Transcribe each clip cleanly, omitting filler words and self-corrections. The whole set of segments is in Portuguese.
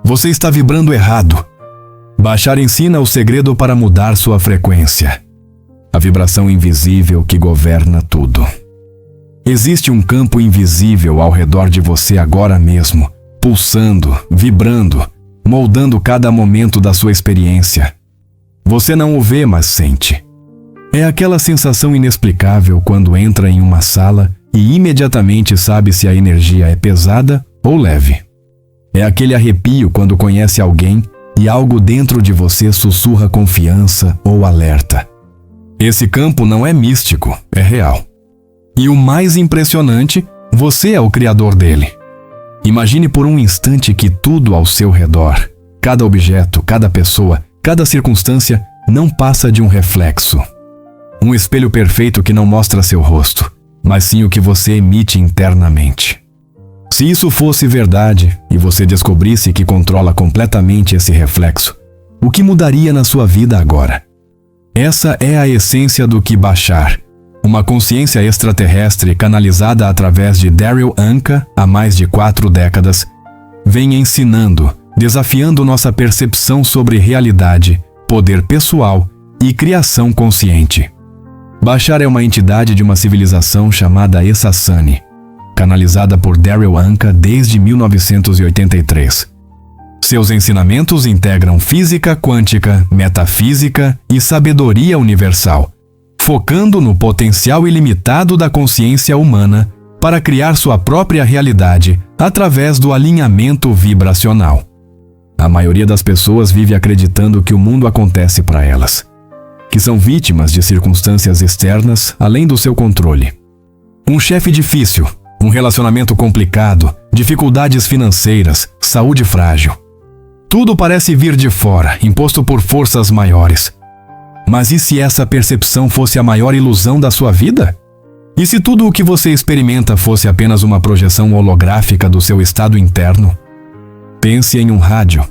Você está vibrando errado. Baixar ensina o segredo para mudar sua frequência. A vibração invisível que governa tudo. Existe um campo invisível ao redor de você agora mesmo, pulsando, vibrando, moldando cada momento da sua experiência. Você não o vê, mas sente. É aquela sensação inexplicável quando entra em uma sala e imediatamente sabe se a energia é pesada ou leve. É aquele arrepio quando conhece alguém e algo dentro de você sussurra confiança ou alerta. Esse campo não é místico, é real. E o mais impressionante, você é o criador dele. Imagine por um instante que tudo ao seu redor, cada objeto, cada pessoa, cada circunstância, não passa de um reflexo. Um espelho perfeito que não mostra seu rosto, mas sim o que você emite internamente. Se isso fosse verdade e você descobrisse que controla completamente esse reflexo, o que mudaria na sua vida agora? Essa é a essência do que Bashar, uma consciência extraterrestre canalizada através de Darryl Anka há mais de 4 décadas, vem ensinando, desafiando nossa percepção sobre realidade, poder pessoal e criação consciente. Bashar é uma entidade de uma civilização chamada Essassani, canalizada por Darryl Anka desde 1983. Seus ensinamentos integram física quântica, metafísica e sabedoria universal, focando no potencial ilimitado da consciência humana para criar sua própria realidade através do alinhamento vibracional. A maioria das pessoas vive acreditando que o mundo acontece para elas, que são vítimas de circunstâncias externas além do seu controle. Um chefe difícil, um relacionamento complicado, dificuldades financeiras, saúde frágil. Tudo parece vir de fora, imposto por forças maiores. Mas e se essa percepção fosse a maior ilusão da sua vida? E se tudo o que você experimenta fosse apenas uma projeção holográfica do seu estado interno? Pense em um rádio.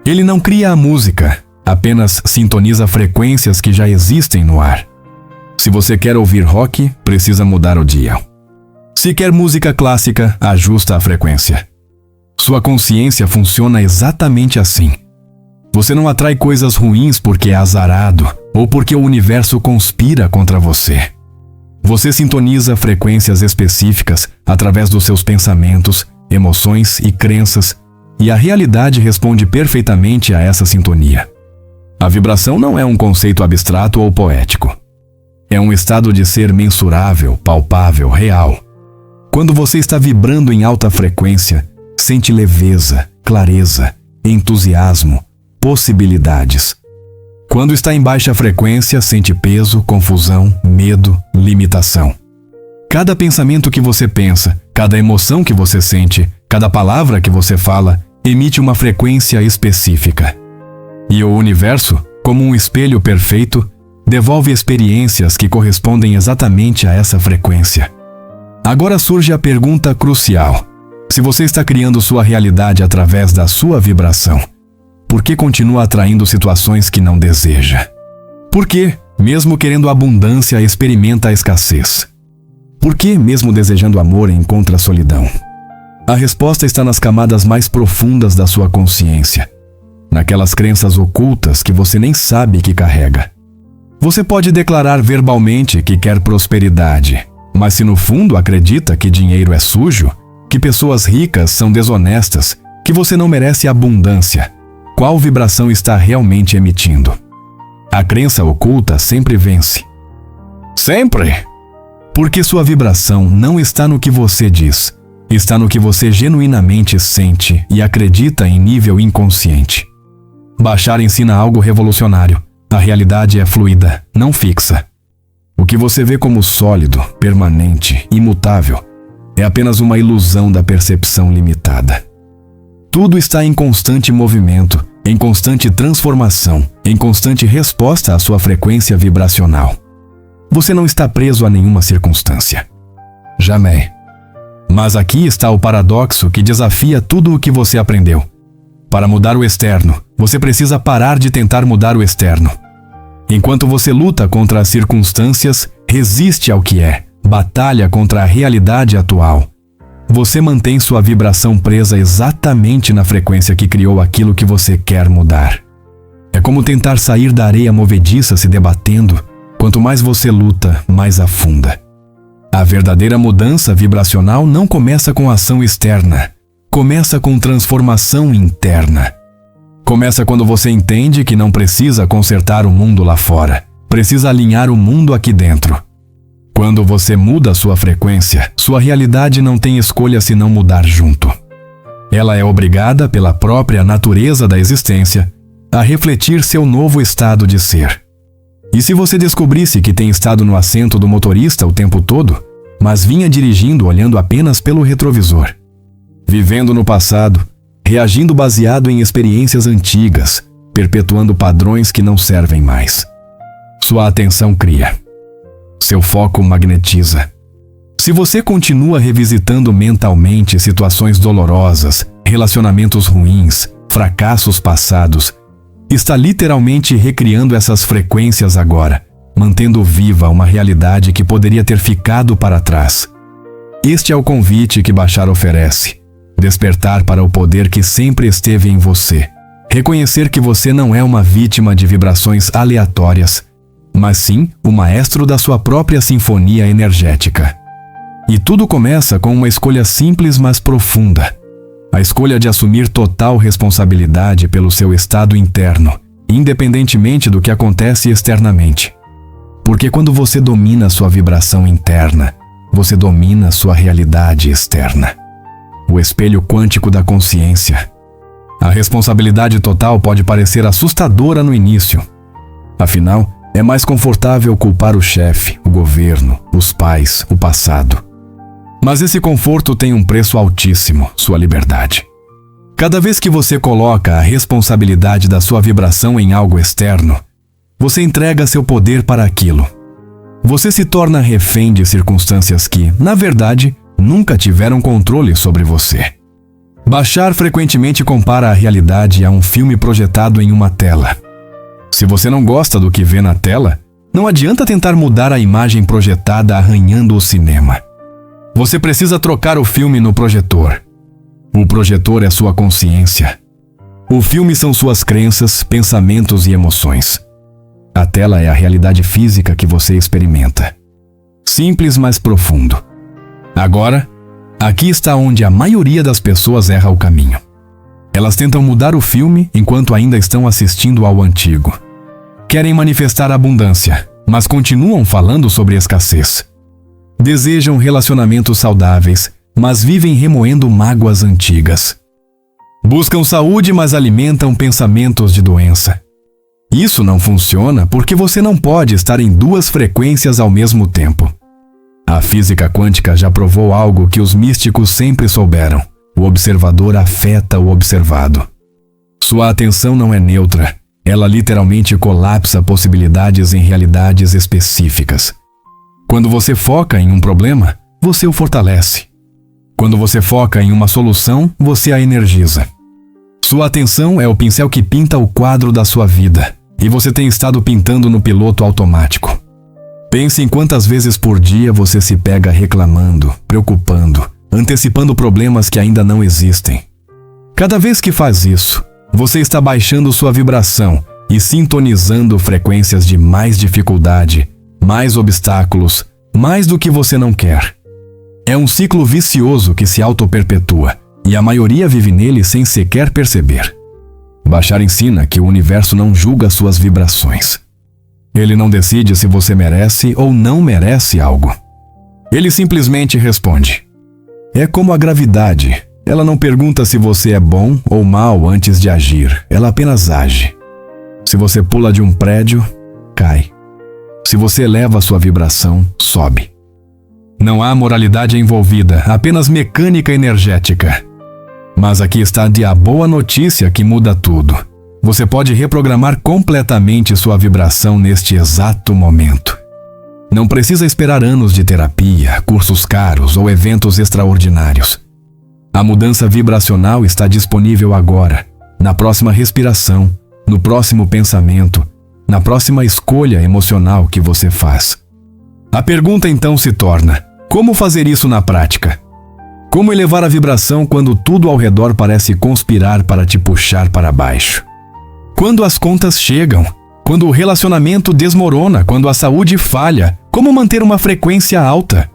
Ele não cria a música, apenas sintoniza frequências que já existem no ar. Se você quer ouvir rock, precisa mudar o dial. Se quer música clássica, ajusta a frequência. Sua consciência funciona exatamente assim. Você não atrai coisas ruins porque é azarado ou porque o universo conspira contra você. Você sintoniza frequências específicas através dos seus pensamentos, emoções e crenças, e a realidade responde perfeitamente a essa sintonia. A vibração não é um conceito abstrato ou poético. É um estado de ser mensurável, palpável, real. Quando você está vibrando em alta frequência, sente leveza, clareza, entusiasmo, possibilidades. Quando está em baixa frequência, sente peso, confusão, medo, limitação. Cada pensamento que você pensa, cada emoção que você sente, cada palavra que você fala, emite uma frequência específica. E o universo, como um espelho perfeito, devolve experiências que correspondem exatamente a essa frequência. Agora surge a pergunta crucial. Se você está criando sua realidade através da sua vibração, por que continua atraindo situações que não deseja? Por que, mesmo querendo abundância, experimenta a escassez? Por que, mesmo desejando amor, encontra solidão? A resposta está nas camadas mais profundas da sua consciência, naquelas crenças ocultas que você nem sabe que carrega. Você pode declarar verbalmente que quer prosperidade, mas se no fundo acredita que dinheiro é sujo, que pessoas ricas são desonestas, que você não merece abundância, qual vibração está realmente emitindo? A crença oculta sempre vence. Sempre! Porque sua vibração não está no que você diz, está no que você genuinamente sente e acredita em nível inconsciente. Bashar ensina algo revolucionário. A realidade é fluida, não fixa. O que você vê como sólido, permanente, imutável, é apenas uma ilusão da percepção limitada. Tudo está em constante movimento, em constante transformação, em constante resposta à sua frequência vibracional. Você não está preso a nenhuma circunstância. Jamais. Mas aqui está o paradoxo que desafia tudo o que você aprendeu. Para mudar o externo, você precisa parar de tentar mudar o externo. Enquanto você luta contra as circunstâncias, resiste ao que é, batalha contra a realidade atual, você mantém sua vibração presa exatamente na frequência que criou aquilo que você quer mudar. É como tentar sair da areia movediça se debatendo. Quanto mais você luta, mais afunda. A verdadeira mudança vibracional não começa com ação externa. Começa com transformação interna. Começa quando você entende que não precisa consertar o mundo lá fora. Precisa alinhar o mundo aqui dentro. Quando você muda sua frequência, sua realidade não tem escolha senão mudar junto. Ela é obrigada pela própria natureza da existência a refletir seu novo estado de ser. E se você descobrisse que tem estado no assento do motorista o tempo todo, mas vinha dirigindo olhando apenas pelo retrovisor, vivendo no passado, reagindo baseado em experiências antigas, perpetuando padrões que não servem mais. Sua atenção cria. Seu foco magnetiza. Se você continua revisitando mentalmente situações dolorosas, relacionamentos ruins, fracassos passados, está literalmente recriando essas frequências agora, mantendo viva uma realidade que poderia ter ficado para trás. Este é o convite que Bashar oferece. Despertar para o poder que sempre esteve em você. Reconhecer que você não é uma vítima de vibrações aleatórias, mas sim o maestro da sua própria sinfonia energética. E tudo começa com uma escolha simples, mas profunda. A escolha de assumir total responsabilidade pelo seu estado interno, independentemente do que acontece externamente. Porque quando você domina sua vibração interna, você domina sua realidade externa. O espelho quântico da consciência. A responsabilidade total pode parecer assustadora no início. Afinal, é mais confortável culpar o chefe, o governo, os pais, o passado. Mas esse conforto tem um preço altíssimo, sua liberdade. Cada vez que você coloca a responsabilidade da sua vibração em algo externo, você entrega seu poder para aquilo. Você se torna refém de circunstâncias que, na verdade, nunca tiveram controle sobre você. Bashar frequentemente compara a realidade a um filme projetado em uma tela. Se você não gosta do que vê na tela, não adianta tentar mudar a imagem projetada arranhando o cinema. Você precisa trocar o filme no projetor. O projetor é sua consciência. O filme são suas crenças, pensamentos e emoções. A tela é a realidade física que você experimenta. Simples, mas profundo. Agora, aqui está onde a maioria das pessoas erra o caminho. Elas tentam mudar o filme enquanto ainda estão assistindo ao antigo. Querem manifestar abundância, mas continuam falando sobre escassez. Desejam relacionamentos saudáveis, mas vivem remoendo mágoas antigas. Buscam saúde, mas alimentam pensamentos de doença. Isso não funciona porque você não pode estar em duas frequências ao mesmo tempo. A física quântica já provou algo que os místicos sempre souberam. O observador afeta o observado. Sua atenção não é neutra. Ela literalmente colapsa possibilidades em realidades específicas. Quando você foca em um problema, você o fortalece. Quando você foca em uma solução, você a energiza. Sua atenção é o pincel que pinta o quadro da sua vida, e você tem estado pintando no piloto automático. Pense em quantas vezes por dia você se pega reclamando, preocupando, antecipando problemas que ainda não existem. Cada vez que faz isso, você está baixando sua vibração e sintonizando frequências de mais dificuldade, mais obstáculos, mais do que você não quer. É um ciclo vicioso que se auto-perpetua, e a maioria vive nele sem sequer perceber. Bashar ensina que o universo não julga suas vibrações. Ele não decide se você merece ou não merece algo. Ele simplesmente responde. É como a gravidade. Ela não pergunta se você é bom ou mal antes de agir. Ela apenas age. Se você pula de um prédio, cai. Se você eleva sua vibração, sobe. Não há moralidade envolvida, apenas mecânica energética. Mas aqui está a boa notícia que muda tudo. Você pode reprogramar completamente sua vibração neste exato momento. Não precisa esperar anos de terapia, cursos caros ou eventos extraordinários. A mudança vibracional está disponível agora, na próxima respiração, no próximo pensamento, na próxima escolha emocional que você faz. A pergunta então se torna: como fazer isso na prática? Como elevar a vibração quando tudo ao redor parece conspirar para te puxar para baixo? Quando as contas chegam, quando o relacionamento desmorona, quando a saúde falha, como manter uma frequência alta?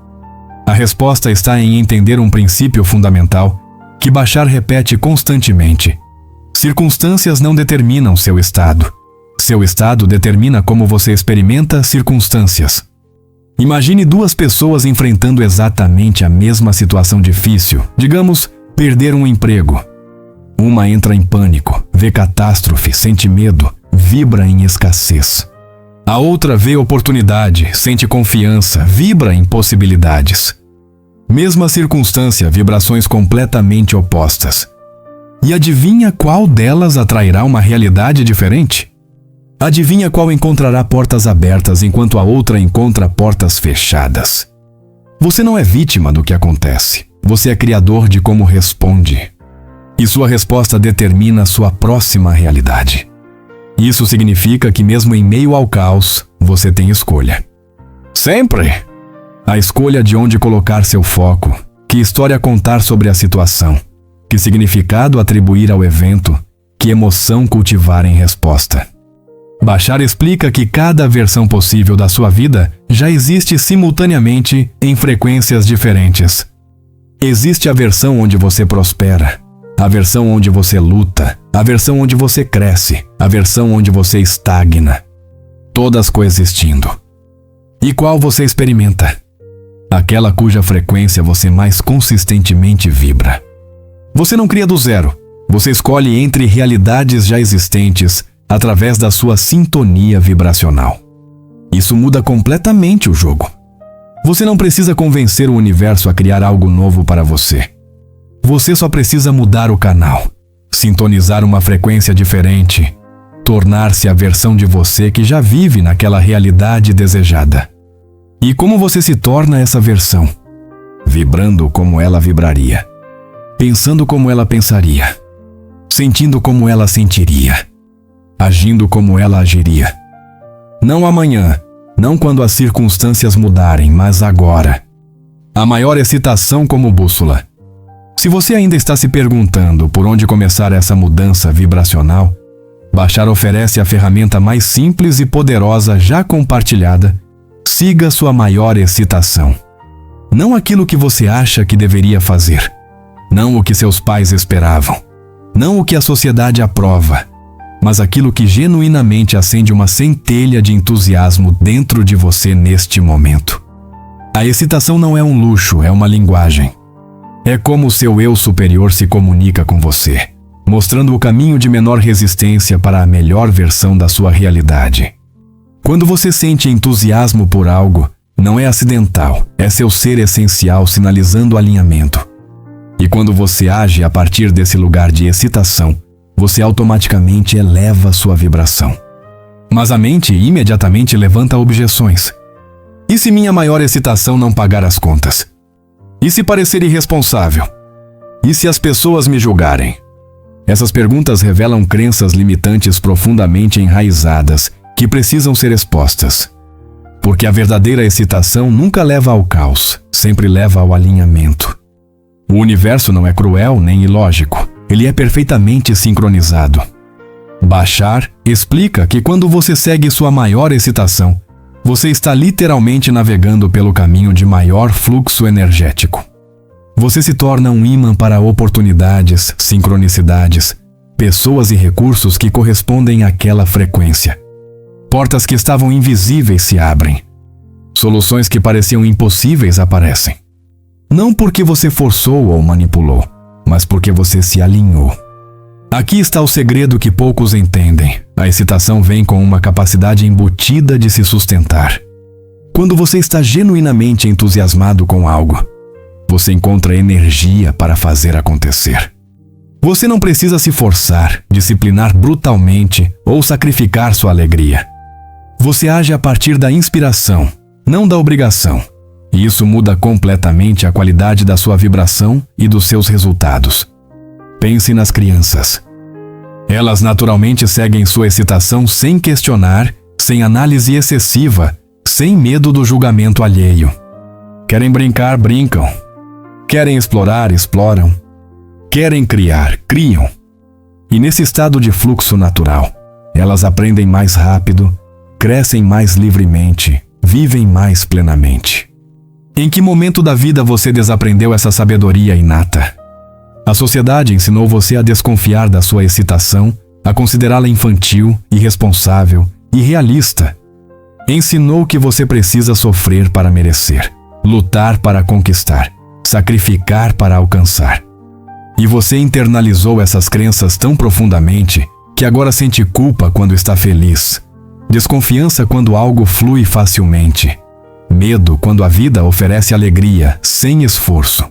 A resposta está em entender um princípio fundamental que Bashar repete constantemente: circunstâncias não determinam seu estado. Seu estado determina como você experimenta circunstâncias. Imagine duas pessoas enfrentando exatamente a mesma situação difícil, digamos, perder um emprego. Uma entra em pânico, vê catástrofe, sente medo, vibra em escassez. A outra vê oportunidade, sente confiança, vibra em possibilidades. Mesma circunstância, vibrações completamente opostas. E adivinha qual delas atrairá uma realidade diferente? Adivinha qual encontrará portas abertas enquanto a outra encontra portas fechadas? Você não é vítima do que acontece. Você é criador de como responde. E sua resposta determina sua próxima realidade. Isso significa que mesmo em meio ao caos, você tem escolha. Sempre! A escolha de onde colocar seu foco, que história contar sobre a situação, que significado atribuir ao evento, que emoção cultivar em resposta. Bashar explica que cada versão possível da sua vida já existe simultaneamente em frequências diferentes. Existe a versão onde você prospera, a versão onde você luta, a versão onde você cresce, a versão onde você estagna. Todas coexistindo. E qual você experimenta? Aquela cuja frequência você mais consistentemente vibra. Você não cria do zero. Você escolhe entre realidades já existentes através da sua sintonia vibracional. Isso muda completamente o jogo. Você não precisa convencer o universo a criar algo novo para você. Você só precisa mudar o canal, sintonizar uma frequência diferente, tornar-se a versão de você que já vive naquela realidade desejada. E como você se torna essa versão? Vibrando como ela vibraria, pensando como ela pensaria, sentindo como ela sentiria, agindo como ela agiria. Não amanhã, não quando as circunstâncias mudarem, mas agora. A maior excitação como bússola. Se você ainda está se perguntando por onde começar essa mudança vibracional, Bashar oferece a ferramenta mais simples e poderosa já compartilhada. Siga sua maior excitação. Não aquilo que você acha que deveria fazer. Não o que seus pais esperavam. Não o que a sociedade aprova. Mas aquilo que genuinamente acende uma centelha de entusiasmo dentro de você neste momento. A excitação não é um luxo, é uma linguagem. É como o seu eu superior se comunica com você, mostrando o caminho de menor resistência para a melhor versão da sua realidade. Quando você sente entusiasmo por algo, não é acidental, é seu ser essencial sinalizando alinhamento. E quando você age a partir desse lugar de excitação, você automaticamente eleva sua vibração. Mas a mente imediatamente levanta objeções. E se minha maior excitação não pagar as contas? E se parecer irresponsável? E se as pessoas me julgarem? Essas perguntas revelam crenças limitantes profundamente enraizadas que precisam ser expostas. Porque a verdadeira excitação nunca leva ao caos, sempre leva ao alinhamento. O universo não é cruel nem ilógico. Ele é perfeitamente sincronizado. Bashar explica que quando você segue sua maior excitação, você está literalmente navegando pelo caminho de maior fluxo energético. Você se torna um ímã para oportunidades, sincronicidades, pessoas e recursos que correspondem àquela frequência. Portas que estavam invisíveis se abrem. Soluções que pareciam impossíveis aparecem. Não porque você forçou ou manipulou, mas porque você se alinhou. Aqui está o segredo que poucos entendem. A excitação vem com uma capacidade embutida de se sustentar. Quando você está genuinamente entusiasmado com algo, você encontra energia para fazer acontecer. Você não precisa se forçar, disciplinar brutalmente ou sacrificar sua alegria. Você age a partir da inspiração, não da obrigação. E isso muda completamente a qualidade da sua vibração e dos seus resultados. Pense nas crianças. Elas naturalmente seguem sua excitação sem questionar, sem análise excessiva, sem medo do julgamento alheio. Querem brincar, brincam. Querem explorar, exploram. Querem criar, criam. E nesse estado de fluxo natural, elas aprendem mais rápido, crescem mais livremente, vivem mais plenamente. Em que momento da vida você desaprendeu essa sabedoria inata? A sociedade ensinou você a desconfiar da sua excitação, a considerá-la infantil, irresponsável, irrealista. Ensinou que você precisa sofrer para merecer, lutar para conquistar, sacrificar para alcançar. E você internalizou essas crenças tão profundamente que agora sente culpa quando está feliz, desconfiança quando algo flui facilmente, medo quando a vida oferece alegria sem esforço.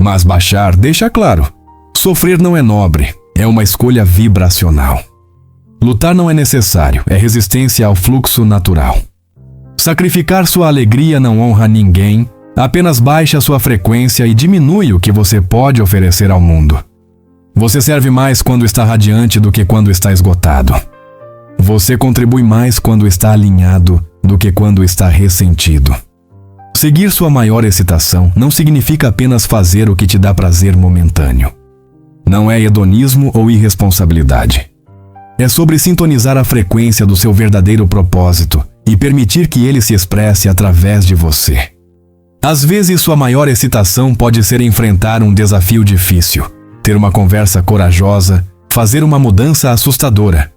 Mas Bashar deixa claro: sofrer não é nobre, é uma escolha vibracional. Lutar não é necessário, é resistência ao fluxo natural. Sacrificar sua alegria não honra ninguém, apenas baixa sua frequência e diminui o que você pode oferecer ao mundo. Você serve mais quando está radiante do que quando está esgotado. Você contribui mais quando está alinhado do que quando está ressentido. Seguir sua maior excitação não significa apenas fazer o que te dá prazer momentâneo. Não é hedonismo ou irresponsabilidade. É sobre sintonizar a frequência do seu verdadeiro propósito e permitir que ele se expresse através de você. Às vezes, sua maior excitação pode ser enfrentar um desafio difícil, ter uma conversa corajosa, fazer uma mudança assustadora.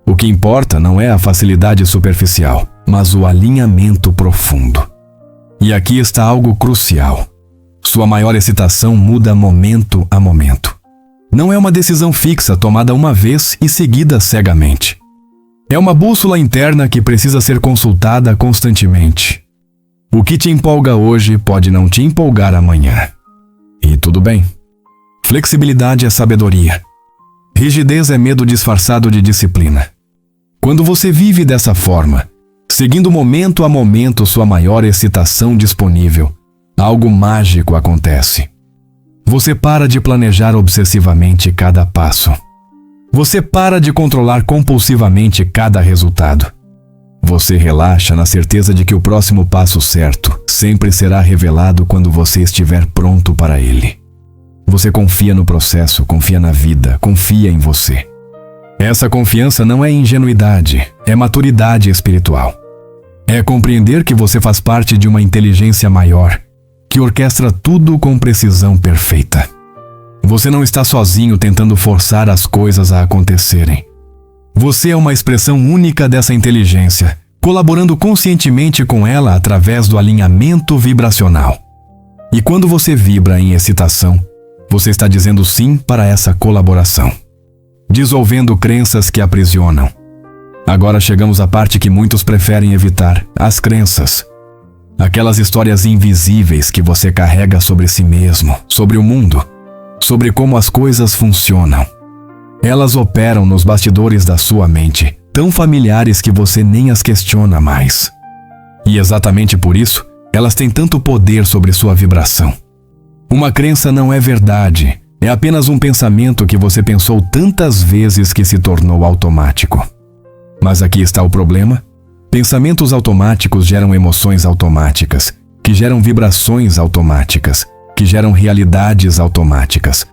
O que importa não é a facilidade superficial, mas o alinhamento profundo. E aqui está algo crucial. Sua maior excitação muda momento a momento. Não é uma decisão fixa tomada uma vez e seguida cegamente. É uma bússola interna que precisa ser consultada constantemente. O que te empolga hoje pode não te empolgar amanhã. E tudo bem. Flexibilidade é sabedoria. Rigidez é medo disfarçado de disciplina. Quando você vive dessa forma, seguindo momento a momento sua maior excitação disponível, algo mágico acontece. Você para de planejar obsessivamente cada passo. Você para de controlar compulsivamente cada resultado. Você relaxa na certeza de que o próximo passo certo sempre será revelado quando você estiver pronto para ele. Você confia no processo, confia na vida, confia em você. Essa confiança não é ingenuidade, é maturidade espiritual. É compreender que você faz parte de uma inteligência maior, que orquestra tudo com precisão perfeita. Você não está sozinho tentando forçar as coisas a acontecerem. Você é uma expressão única dessa inteligência, colaborando conscientemente com ela através do alinhamento vibracional. E quando você vibra em excitação, você está dizendo sim para essa colaboração, dissolvendo crenças que aprisionam. Agora chegamos à parte que muitos preferem evitar, as crenças. Aquelas histórias invisíveis que você carrega sobre si mesmo, sobre o mundo, sobre como as coisas funcionam. Elas operam nos bastidores da sua mente, tão familiares que você nem as questiona mais. E exatamente por isso, elas têm tanto poder sobre sua vibração. Uma crença não é verdade, é apenas um pensamento que você pensou tantas vezes que se tornou automático. Mas aqui está o problema. Pensamentos automáticos geram emoções automáticas, que geram vibrações automáticas, que geram realidades automáticas.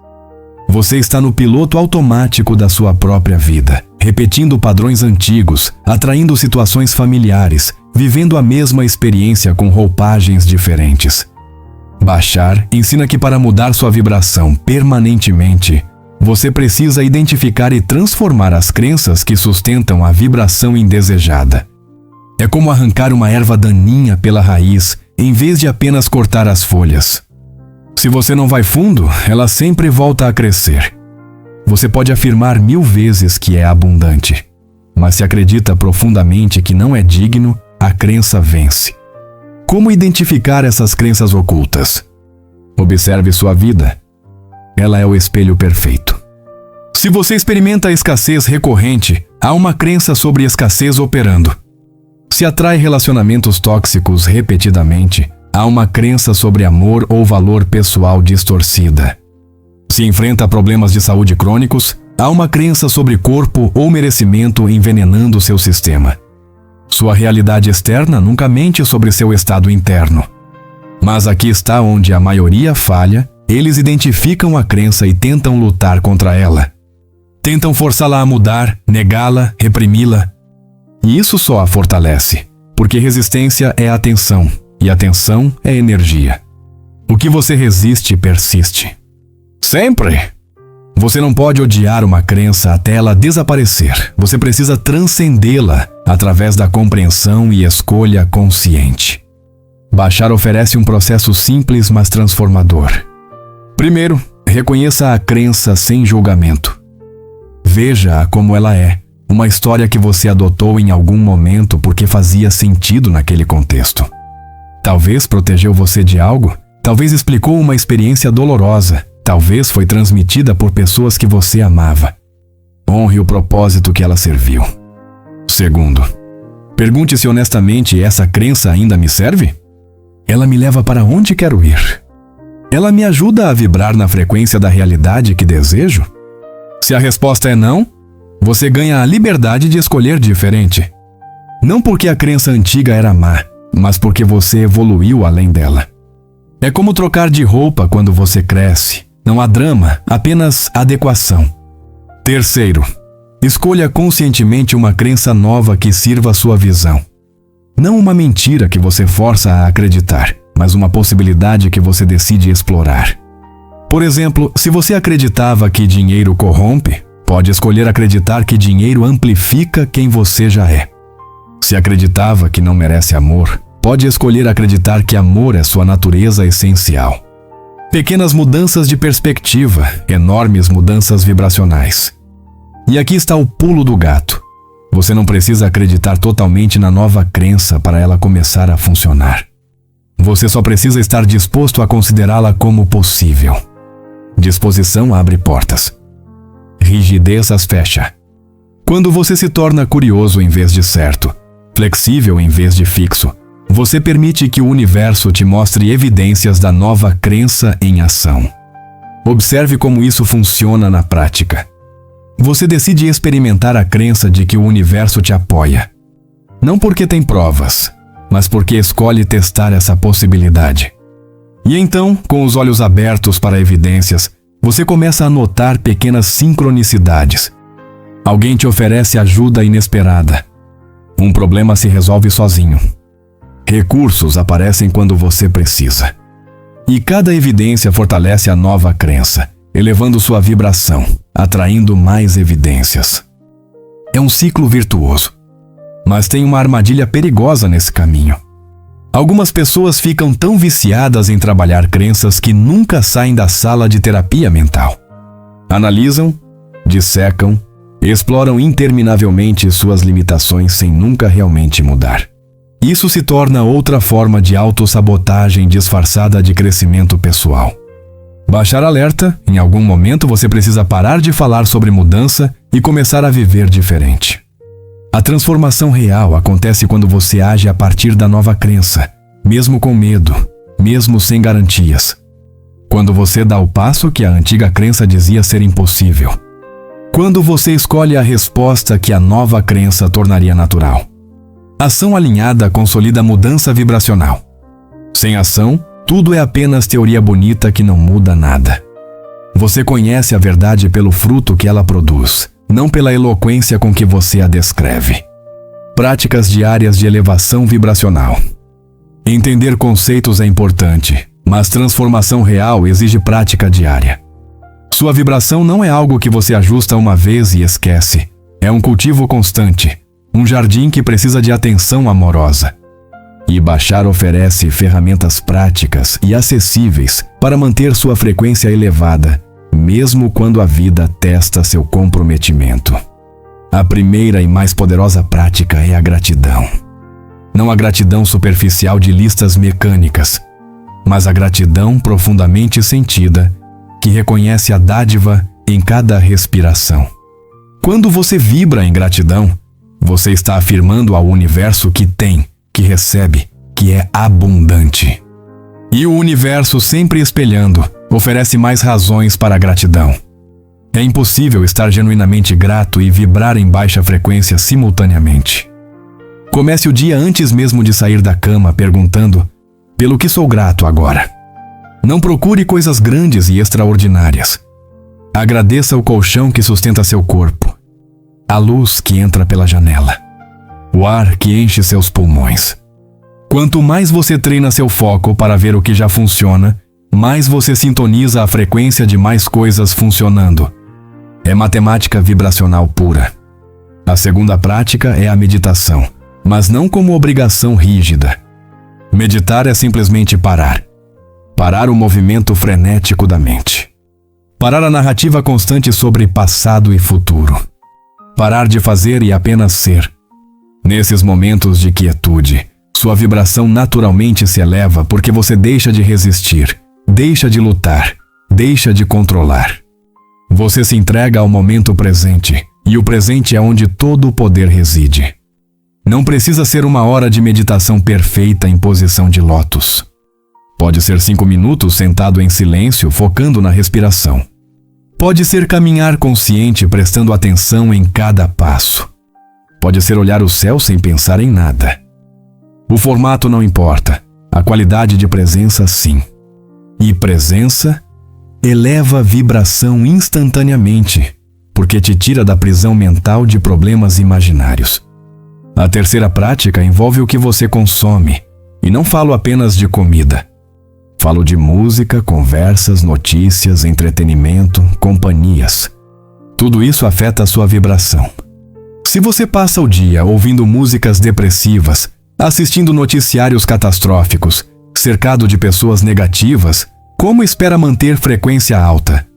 Você está no piloto automático da sua própria vida, repetindo padrões antigos, atraindo situações familiares, vivendo a mesma experiência com roupagens diferentes. Bashar ensina que para mudar sua vibração permanentemente, você precisa identificar e transformar as crenças que sustentam a vibração indesejada. É como arrancar uma erva daninha pela raiz, em vez de apenas cortar as folhas. Se você não vai fundo, ela sempre volta a crescer. Você pode afirmar 1000 vezes que é abundante, mas se acredita profundamente que não é digno, a crença vence. Como identificar essas crenças ocultas? Observe sua vida. Ela é o espelho perfeito. Se você experimenta a escassez recorrente, há uma crença sobre escassez operando. Se atrai relacionamentos tóxicos repetidamente, há uma crença sobre amor ou valor pessoal distorcida. Se enfrenta problemas de saúde crônicos, Há uma crença sobre corpo ou merecimento envenenando seu sistema. Sua realidade externa nunca mente sobre seu estado interno. Mas aqui está onde a maioria falha. Eles identificam a crença e tentam lutar contra ela. Tentam forçá-la a mudar, negá-la, reprimi-la. E isso só a fortalece, porque resistência é atenção, e atenção é energia. O que você resiste persiste. Sempre! Você não pode odiar uma crença até ela desaparecer. Você precisa transcendê-la através da compreensão e escolha consciente. Bashar oferece um processo simples, mas transformador. Primeiro, reconheça a crença sem julgamento. Veja-a como ela é, uma história que você adotou em algum momento porque fazia sentido naquele contexto. Talvez protegeu você de algo, talvez explicou uma experiência dolorosa, talvez foi transmitida por pessoas que você amava. Honre o propósito que ela serviu. Segundo, pergunte-se honestamente: essa crença ainda me serve? Ela me leva para onde quero ir? Ela me ajuda a vibrar na frequência da realidade que desejo? Se a resposta é não, você ganha a liberdade de escolher diferente. Não porque a crença antiga era má, mas porque você evoluiu além dela. É como trocar de roupa quando você cresce. Não há drama, apenas adequação. Terceiro, escolha conscientemente uma crença nova que sirva a sua visão. Não uma mentira que você força a acreditar, mas uma possibilidade que você decide explorar. Por exemplo, se você acreditava que dinheiro corrompe, pode escolher acreditar que dinheiro amplifica quem você já é. Se acreditava que não merece amor, pode escolher acreditar que amor é sua natureza essencial. Pequenas mudanças de perspectiva, enormes mudanças vibracionais. E aqui está o pulo do gato. Você não precisa acreditar totalmente na nova crença para ela começar a funcionar. Você só precisa estar disposto a considerá-la como possível. Disposição abre portas. Rigidez as fecha. Quando você se torna curioso em vez de certo, flexível em vez de fixo, você permite que o universo te mostre evidências da nova crença em ação. Observe como isso funciona na prática. Você decide experimentar a crença de que o universo te apoia. Não porque tem provas, mas porque escolhe testar essa possibilidade. E então, com os olhos abertos para evidências, você começa a notar pequenas sincronicidades. Alguém te oferece ajuda inesperada. Um problema se resolve sozinho. Recursos aparecem quando você precisa. E cada evidência fortalece a nova crença, elevando sua vibração, atraindo mais evidências. É um ciclo virtuoso. Mas tem uma armadilha perigosa nesse caminho. Algumas pessoas ficam tão viciadas em trabalhar crenças que nunca saem da sala de terapia mental. Analisam, dissecam, exploram interminavelmente suas limitações sem nunca realmente mudar. Isso se torna outra forma de autossabotagem disfarçada de crescimento pessoal. Bashar alerta: em algum momento você precisa parar de falar sobre mudança e começar a viver diferente. A transformação real acontece quando você age a partir da nova crença, mesmo com medo, mesmo sem garantias. Quando você dá o passo que a antiga crença dizia ser impossível. Quando você escolhe a resposta que a nova crença tornaria natural. Ação alinhada consolida a mudança vibracional. Sem ação, tudo é apenas teoria bonita que não muda nada. Você conhece a verdade pelo fruto que ela produz, não pela eloquência com que você a descreve. Práticas diárias de elevação vibracional. Entender conceitos é importante, mas transformação real exige prática diária. Sua vibração não é algo que você ajusta uma vez e esquece. É um cultivo constante, um jardim que precisa de atenção amorosa. E Bashar oferece ferramentas práticas e acessíveis para manter sua frequência elevada, mesmo quando a vida testa seu comprometimento. A primeira e mais poderosa prática é a gratidão. Não a gratidão superficial de listas mecânicas, mas a gratidão profundamente sentida, que reconhece a dádiva em cada respiração. Quando você vibra em gratidão, você está afirmando ao universo que tem, que recebe, que é abundante. E o universo, sempre espelhando, oferece mais razões para a gratidão. É impossível estar genuinamente grato e vibrar em baixa frequência simultaneamente. Comece o dia antes mesmo de sair da cama perguntando: pelo que sou grato agora? Não procure coisas grandes e extraordinárias. Agradeça o colchão que sustenta seu corpo, a luz que entra pela janela, o ar que enche seus pulmões. Quanto mais você treina seu foco para ver o que já funciona, mais você sintoniza a frequência de mais coisas funcionando. É matemática vibracional pura. A segunda prática é a meditação, mas não como obrigação rígida. Meditar é simplesmente parar. Parar o movimento frenético da mente. Parar a narrativa constante sobre passado e futuro. Parar de fazer e apenas ser. Nesses momentos de quietude, sua vibração naturalmente se eleva porque você deixa de resistir, deixa de lutar, deixa de controlar. Você se entrega ao momento presente, e o presente é onde todo o poder reside. Não precisa ser 1 hora de meditação perfeita em posição de lótus. Pode ser 5 minutos sentado em silêncio, focando na respiração. Pode ser caminhar consciente, prestando atenção em cada passo. Pode ser olhar o céu sem pensar em nada. O formato não importa, a qualidade de presença sim. E presença eleva a vibração instantaneamente, porque te tira da prisão mental de problemas imaginários. A terceira prática envolve o que você consome, e não falo apenas de comida. Falo de música, conversas, notícias, entretenimento, companhias. Tudo isso afeta a sua vibração. Se você passa o dia ouvindo músicas depressivas, assistindo noticiários catastróficos, cercado de pessoas negativas, como espera manter frequência alta?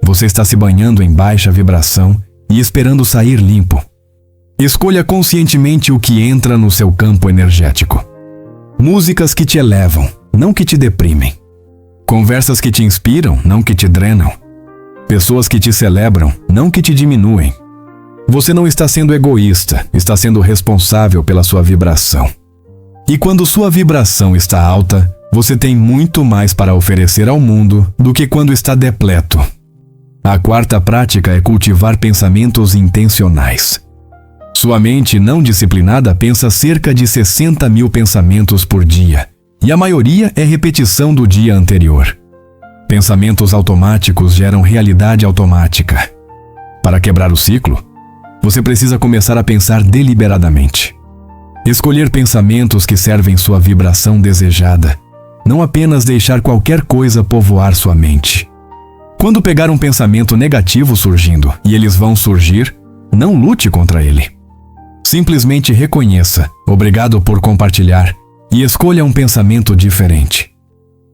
Você está se banhando em baixa vibração e esperando sair limpo. Escolha conscientemente o que entra no seu campo energético. Músicas que te elevam, não que te deprimem. Conversas que te inspiram, não que te drenam. Pessoas que te celebram, não que te diminuem. Você não está sendo egoísta, está sendo responsável pela sua vibração. E quando sua vibração está alta, você tem muito mais para oferecer ao mundo do que quando está depleto. A quarta prática é cultivar pensamentos intencionais. Sua mente não disciplinada pensa cerca de 60 mil pensamentos por dia, e a maioria é repetição do dia anterior. Pensamentos automáticos geram realidade automática. Para quebrar o ciclo, você precisa começar a pensar deliberadamente. Escolher pensamentos que servem sua vibração desejada, não apenas deixar qualquer coisa povoar sua mente. Quando pegar um pensamento negativo surgindo, e eles vão surgir, não lute contra ele. Simplesmente reconheça, obrigado por compartilhar, e escolha um pensamento diferente.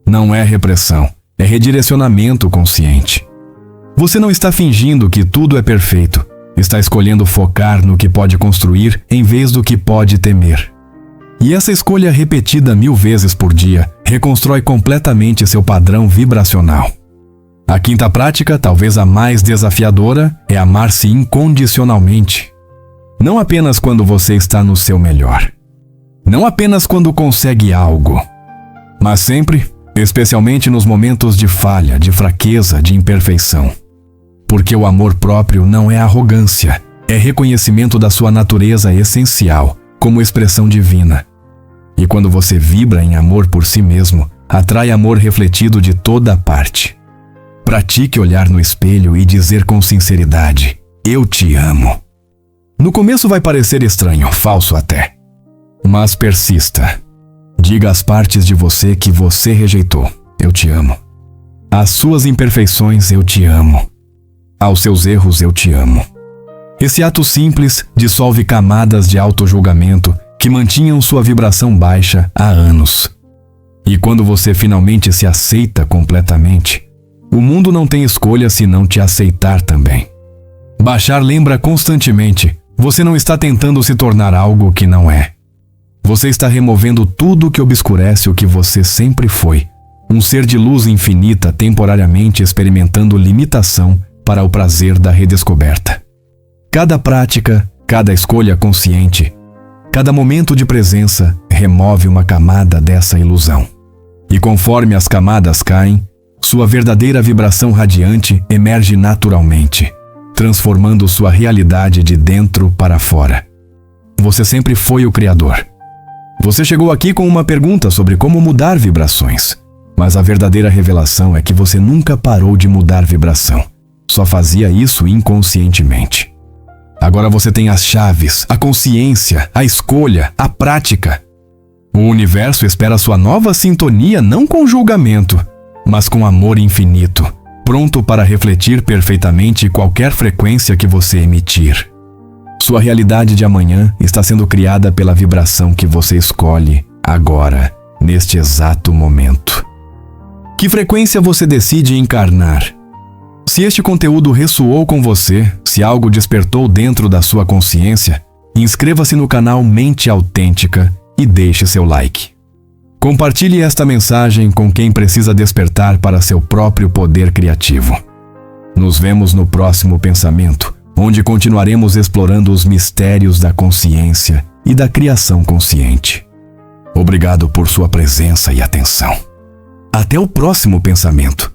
Não é repressão, é redirecionamento consciente. Você não está fingindo que tudo é perfeito, está escolhendo focar no que pode construir em vez do que pode temer. E essa escolha repetida 1000 vezes por dia reconstrói completamente seu padrão vibracional. A quinta prática, talvez a mais desafiadora, é amar-se incondicionalmente. Não apenas quando você está no seu melhor. Não apenas quando consegue algo. Mas sempre, especialmente nos momentos de falha, de fraqueza, de imperfeição. Porque o amor próprio não é arrogância, é reconhecimento da sua natureza essencial, como expressão divina. E quando você vibra em amor por si mesmo, atrai amor refletido de toda parte. Pratique olhar no espelho e dizer com sinceridade: eu te amo. No começo vai parecer estranho, falso até. Mas persista. Diga às partes de você que você rejeitou: eu te amo. Às suas imperfeições, eu te amo. Aos seus erros, eu te amo. Esse ato simples dissolve camadas de autojulgamento que mantinham sua vibração baixa há anos. E quando você finalmente se aceita completamente, o mundo não tem escolha se não te aceitar também. Baixar lembra constantemente: você não está tentando se tornar algo que não é. Você está removendo tudo que obscurece o que você sempre foi. Um ser de luz infinita temporariamente experimentando limitação para o prazer da redescoberta. Cada prática, cada escolha consciente, cada momento de presença remove uma camada dessa ilusão. E conforme as camadas caem, sua verdadeira vibração radiante emerge naturalmente, transformando sua realidade de dentro para fora. Você sempre foi o Criador. Você chegou aqui com uma pergunta sobre como mudar vibrações, mas a verdadeira revelação é que você nunca parou de mudar vibração. Só fazia isso inconscientemente. Agora você tem as chaves, a consciência, a escolha, a prática. O universo espera sua nova sintonia não com julgamento, mas com amor infinito, pronto para refletir perfeitamente qualquer frequência que você emitir. Sua realidade de amanhã está sendo criada pela vibração que você escolhe agora, neste exato momento. Que frequência você decide encarnar? Se este conteúdo ressoou com você, se algo despertou dentro da sua consciência, inscreva-se no canal Mente Autêntica e deixe seu like. Compartilhe esta mensagem com quem precisa despertar para seu próprio poder criativo. Nos vemos no próximo pensamento, onde continuaremos explorando os mistérios da consciência e da criação consciente. Obrigado por sua presença e atenção. Até o próximo pensamento.